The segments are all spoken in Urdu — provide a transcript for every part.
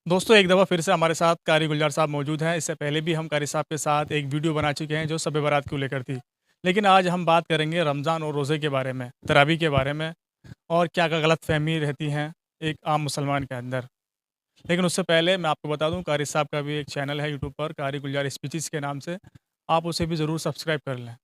دوستو ایک دفعہ پھر سے ہمارے ساتھ قاری گلزار صاحب موجود ہیں۔ اس سے پہلے بھی ہم قاری صاحب کے ساتھ ایک ویڈیو بنا چکے ہیں جو شب برات کو لے کر تھی، لیکن آج ہم بات کریں گے رمضان اور روزے کے بارے میں، تراویح کے بارے میں، اور کیا کیا غلط فہمی رہتی ہیں ایک عام مسلمان کے اندر۔ لیکن اس سے پہلے میں آپ کو بتا دوں قاری صاحب کا بھی ایک چینل ہے یوٹیوب پر، قاری گلزار اسپیچز کے نام سے، آپ اسے بھی ضرور سبسکرائب کر لیں۔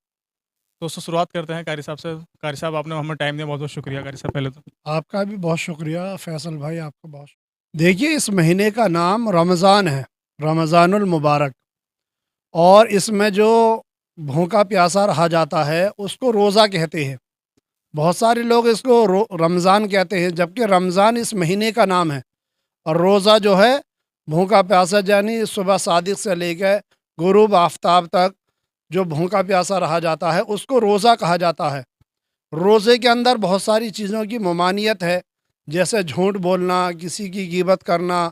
دوستو شروعات کرتے ہیں قاری صاحب سے۔ قاری صاحب آپ نے ہمیں ٹائم دیا، بہت بہت شکریہ قاری صاحب پہلے تو۔ آپ کا بھی بہت شکریہ فیصل بھائی، آپ کا بہت شکریہ۔ دیکھیے، اس مہینے کا نام رمضان ہے، رمضان المبارک، اور اس میں جو بھوکا پیاسا رہا جاتا ہے اس کو روزہ کہتے ہیں۔ بہت سارے لوگ اس کو رمضان کہتے ہیں، جبکہ رمضان اس مہینے کا نام ہے، اور روزہ جو ہے بھوکا پیاسا، یعنی صبح صادق سے لے کے غروب آفتاب تک جو بھوکا پیاسا رہا جاتا ہے اس کو روزہ کہا جاتا ہے۔ روزے کے اندر بہت ساری چیزوں کی ممانعت ہے، جیسے جھوٹ بولنا، کسی کی غیبت کرنا،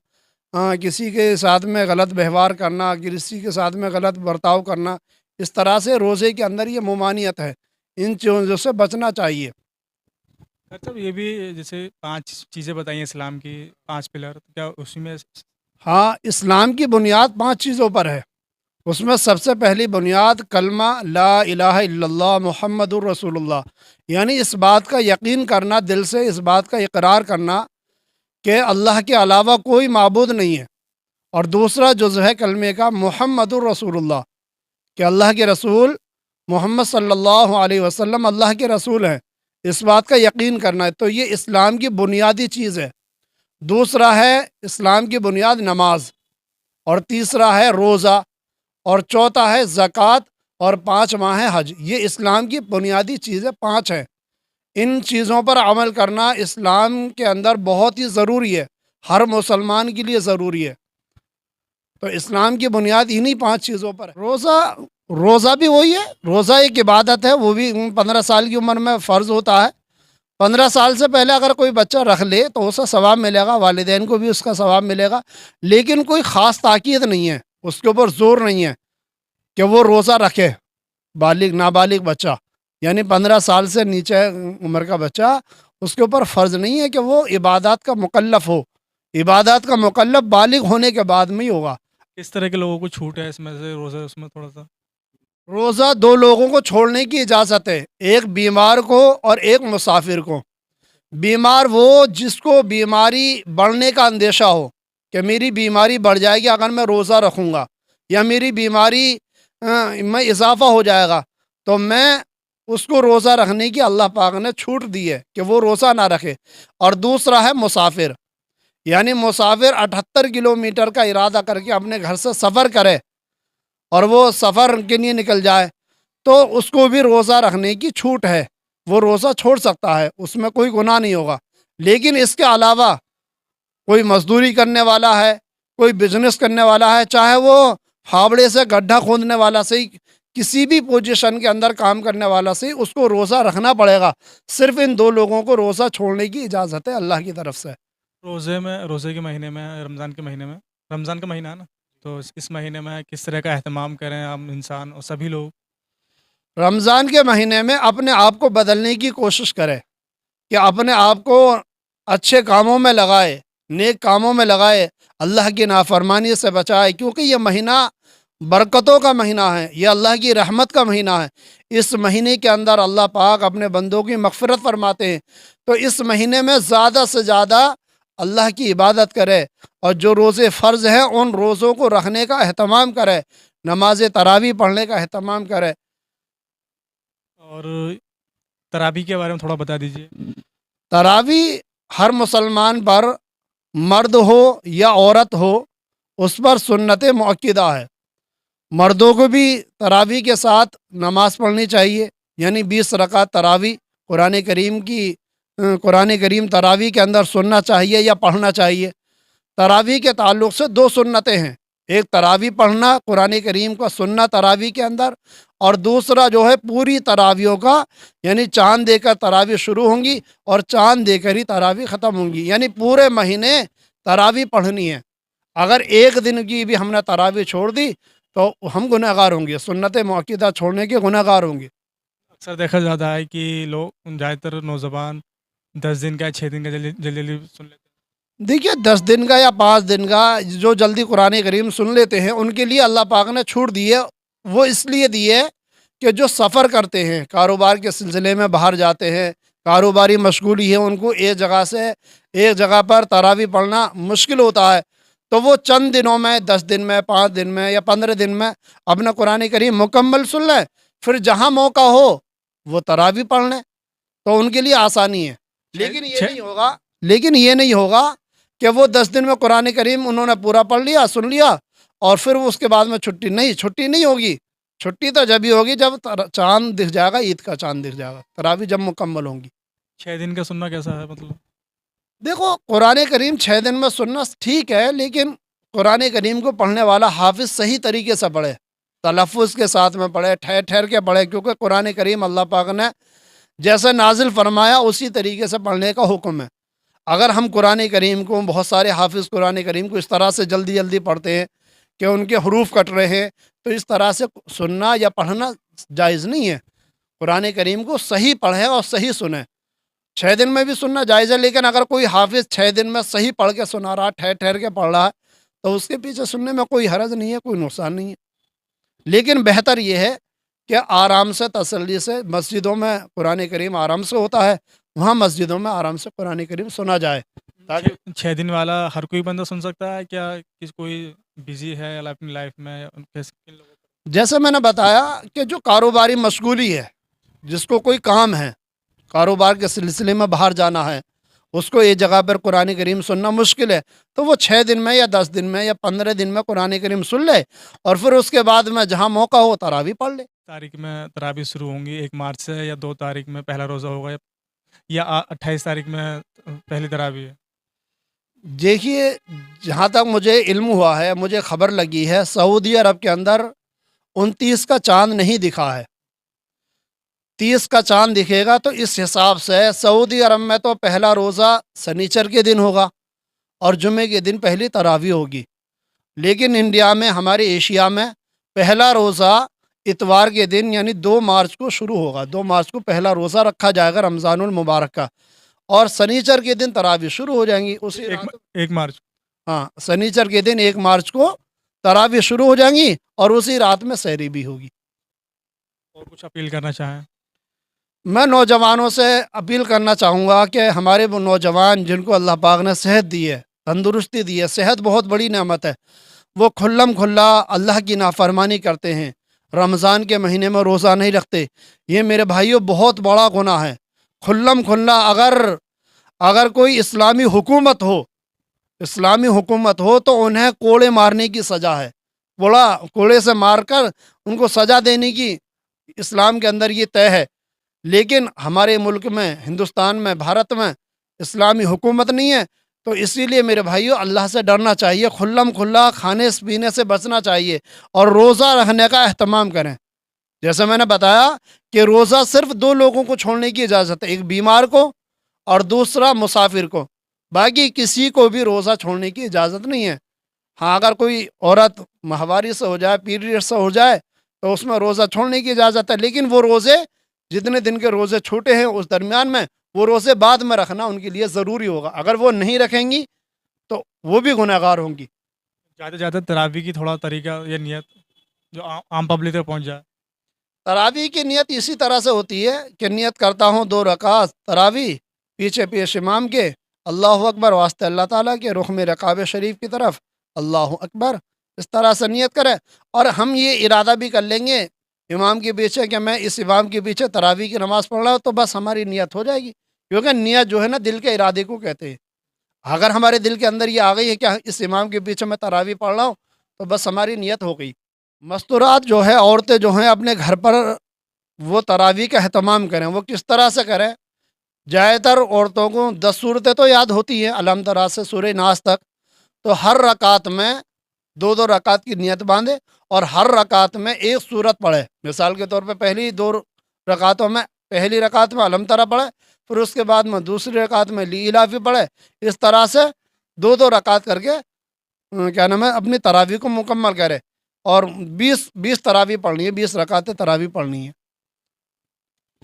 کسی کے ساتھ میں غلط ویوہار کرنا، کسی کے ساتھ میں غلط برتاؤ کرنا۔ اس طرح سے روزے کے اندر یہ ممانعت ہے، ان چیزوں سے بچنا چاہیے۔ قاری صاحب یہ بھی جیسے 5 چیزیں بتائیں اسلام کی، 5 پلر، کیا اسی میں؟ ہاں، اسلام کی بنیاد 5 چیزوں پر ہے۔ اس میں سب سے پہلی بنیاد کلمہ لا الہ الا اللہ محمد الرسول اللہ، یعنی اس بات کا یقین کرنا، دل سے اس بات کا اقرار کرنا کہ اللہ کے علاوہ کوئی معبود نہیں ہے۔ اور دوسرا جزء ہے کلمے کا محمد الرسول اللہ، کہ اللہ کے رسول محمد صلی اللہ علیہ وسلم اللہ کے رسول ہیں، اس بات کا یقین کرنا ہے۔ تو یہ اسلام کی بنیادی چیز ہے۔ دوسرا ہے اسلام کی بنیاد نماز، اور تیسرا ہے روزہ، اور چوتھا ہے زکوٰۃ، اور 5واں ہے حج۔ یہ اسلام کی بنیادی چیزیں 5 ہیں۔ ان چیزوں پر عمل کرنا اسلام کے اندر بہت ہی ضروری ہے، ہر مسلمان کے لیے ضروری ہے۔ تو اسلام کی بنیاد انہی 5 چیزوں پر ہے۔ روزہ بھی وہی ہے، روزہ ایک عبادت ہے، وہ بھی 15 سال کی عمر میں فرض ہوتا ہے۔ 15 سال سے پہلے اگر کوئی بچہ رکھ لے تو اسے ثواب ملے گا، والدین کو بھی اس کا ثواب ملے گا، لیکن کوئی خاص تاکید نہیں ہے، اس کے اوپر زور نہیں ہے کہ وہ روزہ رکھے۔ نابالغ بچہ، یعنی 15 سال سے نیچے عمر کا بچہ، اس کے اوپر فرض نہیں ہے کہ وہ عبادات کا مکلف ہو۔ عبادات کا مکلف بالغ ہونے کے بعد میں ہی ہوگا۔ کس طرح کے لوگوں کو چھوٹ ہے اس میں سے روزہ، اس میں تھوڑا سا؟ روزہ 2 لوگوں کو چھوڑنے کی اجازت ہے، ایک بیمار کو اور ایک مسافر کو۔ بیمار وہ جس کو بیماری بڑھنے کا اندیشہ ہو کہ میری بیماری بڑھ جائے گی اگر میں روزہ رکھوں گا، یا میری بیماری میں اضافہ ہو جائے گا، تو میں اس کو روزہ رکھنے کی اللہ پاک نے چھوٹ دی ہے کہ وہ روزہ نہ رکھے۔ اور دوسرا ہے مسافر، یعنی مسافر 78 کلومیٹر کا ارادہ کر کے اپنے گھر سے سفر کرے اور وہ سفر کے لیے نکل جائے، تو اس کو بھی روزہ رکھنے کی چھوٹ ہے، وہ روزہ چھوڑ سکتا ہے، اس میں کوئی گناہ نہیں ہوگا۔ لیکن اس کے علاوہ کوئی مزدوری کرنے والا ہے، کوئی بزنس کرنے والا ہے، چاہے وہ پھاوڑے سے گڈھا کھودنے والا سے ہی، کسی بھی پوزیشن کے اندر کام کرنے والا سے ہی، اس کو روزہ رکھنا پڑے گا۔ صرف ان 2 لوگوں کو روزہ چھوڑنے کی اجازت ہے اللہ کی طرف سے۔ روزے کے مہینے میں، رمضان کے مہینے میں، رمضان کا مہینہ ہے نا، تو اس مہینے میں کس طرح کا اہتمام کریں ہم انسان اور سبھی لوگ؟ رمضان کے مہینے میں اپنے آپ کو بدلنے کی کوشش کرے، کہ اپنے آپ کو اچھے کاموں میں لگائے، نیک کاموں میں لگائے، اللہ کی نافرمانی سے بچائے، کیونکہ یہ مہینہ برکتوں کا مہینہ ہے، یہ اللہ کی رحمت کا مہینہ ہے۔ اس مہینے کے اندر اللہ پاک اپنے بندوں کی مغفرت فرماتے ہیں، تو اس مہینے میں زیادہ سے زیادہ اللہ کی عبادت کرے، اور جو روزے فرض ہیں ان روزوں کو رکھنے کا اہتمام کرے، نماز تراویح پڑھنے کا اہتمام کرے۔ اور تراویح کے بارے میں تھوڑا بتا دیجیے۔ تراویح ہر مسلمان پر، مرد ہو یا عورت ہو، اس پر سنت مؤکدہ ہے۔ مردوں کو بھی تراویح کے ساتھ نماز پڑھنی چاہیے، یعنی 20 رکعت تراویح قرآن کریم تراویح کے اندر سننا چاہیے یا پڑھنا چاہیے۔ تراویح کے تعلق سے 2 سنتیں ہیں، ایک تراویح پڑھنا قرآن کریم کا سننا تراویح کے اندر، اور دوسرا جو ہے پوری تراویحوں کا، یعنی چاند دے کر تراویح شروع ہوں گی اور چاند دے کر ہی تراویح ختم ہوں گی، یعنی پورے مہینے تراویح پڑھنی ہے۔ اگر ایک دن کی بھی ہم نے تراویح چھوڑ دی تو ہم گناہ گار ہوں گے، سنت مؤکدہ چھوڑنے کے گناہ گار ہوں گے۔ اکثر دیکھا جاتا ہے کہ لوگ زیادہ تر نوجوان 10 دن کا 6 دن کا جلدی جلدی سن لیتے ہیں۔ دیکھیے 10 دن کا یا 5 دن کا جو جلدی قرآن کریم سن لیتے ہیں ان کے لیے اللہ پاک نے چھوٹ دی ہے. وہ اس لیے دی ہے کہ جو سفر کرتے ہیں کاروبار کے سلسلے میں باہر جاتے ہیں, کاروباری مشغولی ہے, ان کو ایک جگہ سے ایک جگہ پر تراویح پڑھنا مشکل ہوتا ہے, تو وہ چند دنوں میں 10 دن میں 5 دن میں یا 15 دن میں اپنا قرآن کریم مکمل سن لیں, پھر جہاں موقع ہو وہ تراویح پڑھ لیں, تو ان کے لیے آسانی ہے. لیکن یہ نہیں ہوگا کہ وہ 10 دن میں قرآن کریم انہوں نے پورا پڑھ لیا, سن لیا, اور پھر اس کے بعد میں چھٹی نہیں ہوگی. چھٹی تو جب ہی ہوگی جب چاند دکھ جائے گا, عید کا چاند دکھ جائے گا, تراویح جب مکمل ہوں گی. 6 دن کا سننا کیسا ہے مطلب؟ دیکھو قرآن کریم 6 دن میں سننا ٹھیک ہے, لیکن قرآن کریم کو پڑھنے والا حافظ صحیح طریقے سے پڑھے, تلفظ کے ساتھ میں پڑھے, ٹھہر ٹھہر کے پڑھے, کیونکہ قرآن کریم اللہ پاک نے جیسے نازل فرمایا اسی طریقے سے پڑھنے کا حکم ہے. اگر ہم قرآن کریم کو, بہت سارے حافظ قرآن کریم کو اس طرح سے جلدی جلدی پڑھتے ہیں کہ ان کے حروف کٹ رہے ہیں, تو اس طرح سے سننا یا پڑھنا جائز نہیں ہے. قرآن کریم کو صحیح پڑھیں اور صحیح سنیں. 6 دن میں بھی سننا جائز ہے, لیکن اگر کوئی حافظ 6 دن میں صحیح پڑھ کے سنا رہا, ٹھہر ٹھہر کے پڑھ رہا ہے, تو اس کے پیچھے سننے میں کوئی حرج نہیں ہے, کوئی نقصان نہیں ہے. لیکن بہتر یہ ہے کہ آرام سے تسلی سے, مسجدوں میں قرآن کریم آرام سے ہوتا ہے, وہاں مسجدوں میں آرام سے قرآن کریم سنا جائے. 6 دن والا ہر کوئی بندہ سن سکتا ہے کیا؟ کوئی بزی ہے اپنی لائف میں کن لوگوں کو؟ جیسے میں نے بتایا کہ جو کاروباری مشغولی ہے, جس کو کوئی کام ہے, کاروبار کے سلسلے میں باہر جانا ہے, اس کو ایک جگہ پر قرآن کریم سننا مشکل ہے, تو وہ 6 دن میں یا 10 دن میں یا 15 دن میں قرآن کریم سن لے, اور پھر اس کے بعد میں جہاں موقع ہو تراویح پڑھ لے. تاریخ میں تراویح شروع ہوں گی 1 مارچ سے, یا 2 تاریخ میں پہلا روزہ ہوگا, یا 28 تاریخ میں پہلی تراویح ہے؟ دیکھیے جہاں تک مجھے علم ہوا ہے, مجھے خبر لگی ہے, سعودی عرب کے اندر 29 کا چاند نہیں دکھا ہے, 30 کا چاند دکھے گا. تو اس حساب سے سعودی عرب میں تو پہلا روزہ سنیچر کے دن ہوگا اور جمعے کے دن پہلی تراویح ہوگی. لیکن انڈیا میں, ہمارے ایشیا میں, پہلا روزہ اتوار کے دن یعنی 2 مارچ کو شروع ہوگا. 2 مارچ کو پہلا روزہ رکھا جائے گا رمضان المبارک کا, اور سنیچر کے دن تراویح شروع ہو جائیں گی. اسی 1 مارچ. ہاں, سنیچر کے دن 1 مارچ کو تراویح شروع ہو جائیں گی, اور اسی رات میں سحری بھی ہوگی. اور کچھ اپیل کرنا چاہیں؟ میں نوجوانوں سے اپیل کرنا چاہوں گا کہ ہمارے وہ نوجوان جن کو اللہ پاک نے صحت دی ہے, تندرستی دی ہے, صحت بہت بڑی نعمت ہے, وہ کھلم کھلا اللہ کی نافرمانی کرتے ہیں, رمضان کے مہینے میں روزہ نہیں رکھتے. یہ میرے بھائیوں بہت بڑا گناہ ہے. کھلم کھلا اگر کوئی اسلامی حکومت ہو تو انہیں کوڑے مارنے کی سزا ہے. کوڑے سے مار کر ان کو سزا دینے کی اسلام کے اندر یہ طے ہے. لیکن ہمارے ملک میں, ہندوستان میں, بھارت میں اسلامی حکومت نہیں ہے, تو اسی لیے میرے بھائیوں اللہ سے ڈرنا چاہیے, کھلم کھلا کھانے پینے سے بچنا چاہیے, اور روزہ رکھنے کا اہتمام کریں. جیسے میں نے بتایا کہ روزہ صرف 2 لوگوں کو چھوڑنے کی اجازت ہے, ایک بیمار کو اور دوسرا مسافر کو, باقی کسی کو بھی روزہ چھوڑنے کی اجازت نہیں ہے. ہاں, اگر کوئی عورت ماہواری سے ہو جائے, پیریڈ سے ہو جائے, تو اس میں روزہ چھوڑنے کی اجازت ہے. لیکن وہ روزے جتنے دن کے روزے چھوٹے ہیں اس درمیان میں, وہ روزے بعد میں رکھنا ان کے لیے ضروری ہوگا. اگر وہ نہیں رکھیں گی تو وہ بھی گناہ گار ہوں گی. زیادہ تراویح کی تھوڑا طریقہ یا نیت جو عام پبلک تک پہنچ جائے. تراویح کی نیت اسی طرح سے ہوتی ہے کہ نیت کرتا ہوں 2 رکعت تراویح, پیچھے پیش امام کے, اللہ اکبر, واسطے اللہ تعالیٰ کے, رخ میں رکعب شریف کی طرف, اللہ اکبر, اس طرح سے نیت کرے. اور ہم یہ ارادہ بھی کر لیں گے امام کے پیچھے کہ میں اس امام کے پیچھے تراویح کی نماز پڑھ رہا ہوں, تو بس ہماری نیت ہو جائے گی. کیونکہ نیت جو ہے نا دل کے ارادے کو کہتے ہیں. اگر ہمارے دل کے اندر یہ آ گئی ہے کہ اس امام کے پیچھے میں تراویح پڑھ رہا ہوں, تو بس ہماری نیت ہو گئی. مستورات جو ہے, عورتیں جو ہیں اپنے گھر پر وہ تراویح کا اہتمام کریں. وہ کس طرح سے کریں؟ زیادہ تر عورتوں کو 10 صورتیں تو یاد ہوتی ہیں, الحمد للہ سے سورہ ناس تک, تو ہر رکعت میں 2 رکعت کی نیت باندھے, اور ہر رکعت میں 1 صورت پڑھے. مثال کے طور پہ پہلی 2 رکعتوں میں, پہلی رکعت میں الحمد للہ پڑھے, پھر اس کے بعد میں دوسری رکعت میں لی الافی پڑھے. اس طرح سے 2 رکعت کر کے کیا نام ہے اپنی تراویح کو مکمل کرے. اور 20 تراویح پڑھنی ہے, 20 رکعتیں تراویح پڑھنی ہے.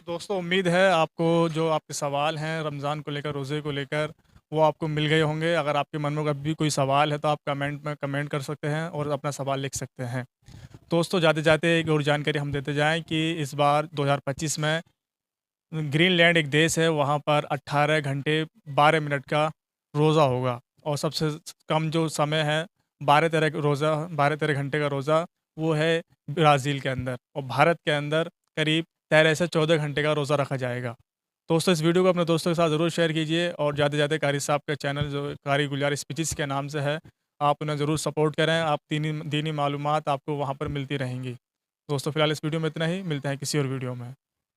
دوستوں, امید ہے آپ کو جو آپ کے سوال ہیں رمضان کو لے کر, روزے کو لے کر, وہ آپ کو مل گئے ہوں گے۔ اگر آپ کے من میں ابھی کوئی سوال ہے تو آپ کمنٹ میں کمنٹ کر سکتے ہیں اور اپنا سوال لکھ سکتے ہیں۔ دوستوں جاتے جاتے ایک اور جانکاری ہم دیتے جائیں کہ اس بار 2025 میں گرین لینڈ ایک دیش ہے، وہاں پر 18 گھنٹے 12 منٹ کا روزہ ہوگا، اور سب سے کم جو سمے ہے 12-13 گھنٹے کا روزہ وہ ہے برازیل کے اندر، اور بھارت کے اندر قریب 13 سے 14 گھنٹے کا روزہ رکھا جائے گا۔ دوستوں اس ویڈیو کو اپنے دوستوں کے ساتھ ضرور شیئر کیجیے، اور جاتے جاتے قاری صاحب کا چینل جو قاری گلزار اسپیچز کے نام سے ہے، آپ انہیں ضرور سپورٹ کریں، آپ دینی معلومات آپ کو وہاں پر ملتی رہیں گی۔ دوستوں فی الحال اس ویڈیو میں اتنا ہی، ملتے ہیں کسی اور ویڈیو میں۔